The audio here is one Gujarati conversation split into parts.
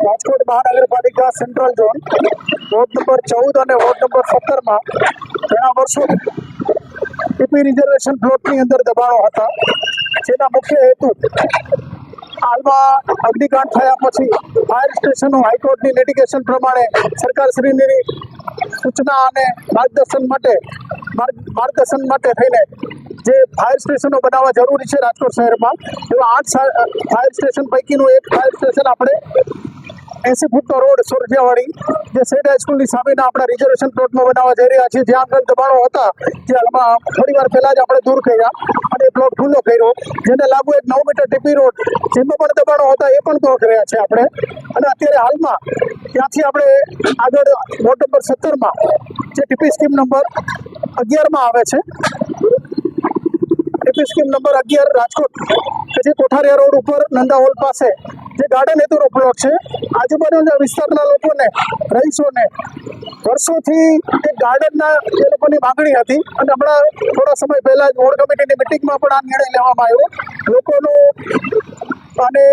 રાજકોટ મહાનગરપાલિકા સેન્ટ્રલ ઝોન વોર્ડ નંબર 14 અને વોર્ડ નંબર 17માં ઘણા વર્ષોથી ટીપી રિઝર્વેશન પ્લોટની અંદર દબાણો હતા, જેના મુખ્ય હેતુ હાલમાં અગ્નિકાંડ થયા પછી ફાયર સ્ટેશનો હાઈકોર્ટની લિટિગેશન પ્રમાણે સરકારશ્રીની સૂચના અને માર્ગદર્શન માટે થઈને જે ફાયર સ્ટેશનો બનાવવા જરૂરી છે રાજકોટ શહેરમાં, એવા 8 ફાયર સ્ટેશન પૈકીનું એક ફાયર સ્ટેશન આપણે 80 ફૂટનો રોડ સોરઠિયાવાડી જે સેડ હાઈસ્કૂલની સામેના આપણા રિઝર્વેશન પ્લોટમાં બનાવવા જઈ રહ્યા છીએ, જ્યાં આગળ દબાણો હતા જે હાલમાં થોડી વાર પહેલા જ આપણે દૂર કર્યા અને એ પ્લોટ ખુલ્લો કર્યો, જેને લાગુ એક 9 મીટર ટીપી રોડ જેમાં પણ દબાણો હતા એ પણ દૂર કર્યા છે આપણે. અને અત્યારે હાલમાં ત્યાંથી આપણે આગળ વોર્ડ નંબર 17માં જે ટીપી સ્કીમ નંબર 11માં આવે છે, ટીપી સ્કીમ નંબર 11 રાજકોટ કે જે કોઠારિયા રોડ ઉપર નંદા હોલ પાસે જે ગાર્ડન હેતુનો પ્લોટ છે, આજુબાજુના વિસ્તારના લોકોને રહીશોને વર્ષોથી એક ગાર્ડનના એ લોકોની માંગણી હતી અને હમણાં થોડા સમય પહેલા જ વોર્ડ કમિટીની મિટિંગમાં પણ આ નિર્ણય લેવામાં આવ્યો. લોકોનો અને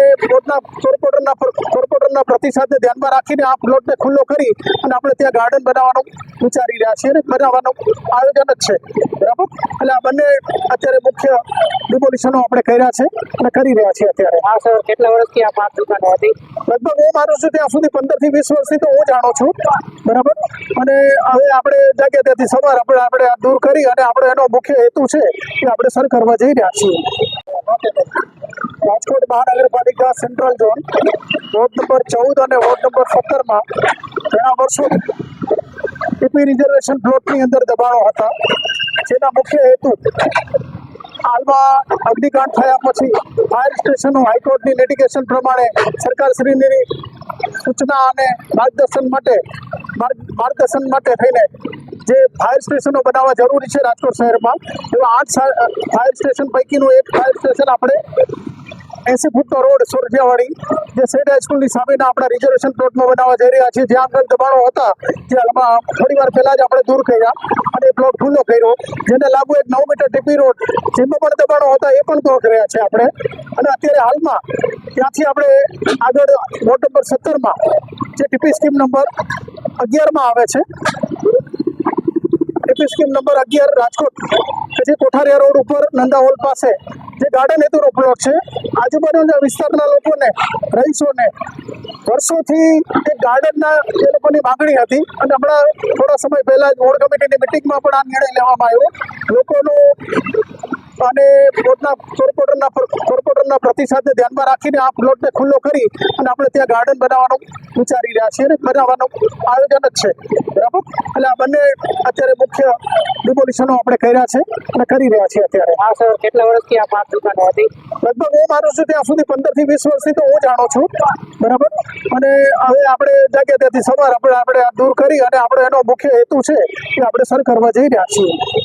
કોર્પોરેટરના પ્રતિસાદને ધ્યાનમાં રાખીને આ પ્લોટને ખુલ્લો કરી અને આપણે ત્યાં ગાર્ડન બનાવવાનું વિચારી રહ્યા છીએ અને બનાવવાનું આયોજન જ છે, બરાબર. એટલે આ બંને અત્યારે મુખ્ય ડિમોલિશનો આપણે કર્યા છે અને કરી રહ્યા છીએ અત્યારે. હા સર, કેટલા વર્ષથી આ 5 દુકાનો હતી? લગભગ હું માનું છું ત્યાં સુધી 15 થી 20 વર્ષથી તો હું જાણું છું, બરાબર. અને હવે આપણે જાગ્યા ત્યાંથી સવાર આપણે દૂર કરી અને આપણો એનો મુખ્ય હેતુ છે કે આપણે સર કરવા જઈ રહ્યા છીએ. રાજકોટ મહાનગરપાલિકા સેન્ટ્રલ ઝોન વોર્ડ નંબર 14 અને વોર્ડ નંબર 17માં ઘણા વર્ષોથી ટીપી રિઝર્વેશન પ્લોટની અંદર દબાણો હતા, જેના મુખ્ય હેતુ હાલમાં અગ્નિકાંડ થયા પછી ફાયર સ્ટેશનો હાઈકોર્ટની લિટિગેશન પ્રમાણે સરકારશ્રીની સૂચના અને માર્ગદર્શન માટે થઈને જે ફાયર સ્ટેશનો બનાવવા જરૂરી છે રાજકોટ શહેરમાં, એવા 8 ફાયર સ્ટેશન પૈકીનું એક ફાયર સ્ટેશન આપણે 80 ફૂટનો રોડ સોરઠિયાવાડી જે સેડ હાઈસ્કૂલની સામેના આપણા રિઝર્વેશન પ્લોટમાં બનાવવા જઈ રહ્યા છીએ, જ્યાં આગળ દબાણો હતા જે હાલમાં થોડી વાર પહેલા જ આપણે દૂર કર્યા અને એ પ્લોટ ખુલ્લો કર્યો, જેને લાગુ એક 9 મીટર ટીપી રોડ જેમાં પણ દબાણો હતા એ પણ દૂર કર્યા છે આપણે. અને અત્યારે હાલમાં ત્યાંથી આપણે આગળ વોર્ડ નંબર 17માં જે ટીપી સ્કીમ નંબર 11માં આવે છે, ટીપી સ્કીમ નંબર 11 રાજકોટ કે જે કોઠારિયા રોડ ઉપર નંદા હોલ પાસે જે ગાર્ડન હેતુનો પ્લોટ છે, આજુબાજુના વિસ્તારના લોકોને રહીશોને વર્ષોથી એક ગાર્ડનના એ લોકોની માંગણી હતી અને હમણાં થોડા સમય પહેલા જ વોર્ડ કમિટીની મિટિંગમાં પણ આ નિર્ણય લેવામાં આવ્યો. લોકોનો અને કોર્પોરેટરના પ્રતિસાદને ધ્યાનમાં રાખીને આ પ્લોટને ખુલ્લો કરી અને આપણે ત્યાં ગાર્ડન બનાવવાનું વિચારી રહ્યા છીએ અને બનાવવાનું આયોજન જ છે, બરાબર. એટલે આ બંને અત્યારે મુખ્ય ડિમોલિશનો આપણે કર્યા છે અને કરી રહ્યા છીએ અત્યારે. હા સર, કેટલા વર્ષથી આ 5 દુકાનો હતી? લગભગ હું માનું છું ત્યાં સુધી 15 થી 20 વર્ષથી તો હું જાણું છું, બરાબર. અને હવે આપણે જાગ્યા ત્યાંથી સવાર આપણે દૂર કરી અને આપણો એનો મુખ્ય હેતુ છે કે આપણે સર કરવા જઈ રહ્યા છીએ.